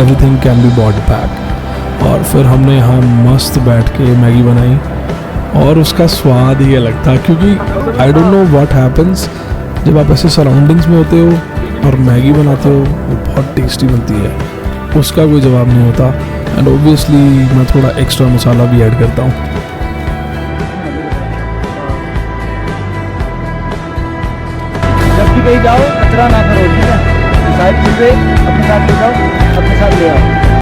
Everything can be bought back. और फिर हमने यहाँ मस्त बैठ के मैगी बनाई और उसका स्वाद ही अलग था, क्योंकि I don't know what happens जब आप ऐसे सराउंडिंग्स में होते हो और मैगी बनाते हो, वो बहुत टेस्टी बनती है, उसका कोई जवाब नहीं होता। एंड ऑब्वियसली मैं थोड़ा एक्स्ट्रा मसाला भी ऐड करता हूँ। जब भी कहीं जाओ कचरा ना करो, ठीक है? सारी चीज़ें अपने साथ ले जाओ, अपने साथ ले आओ।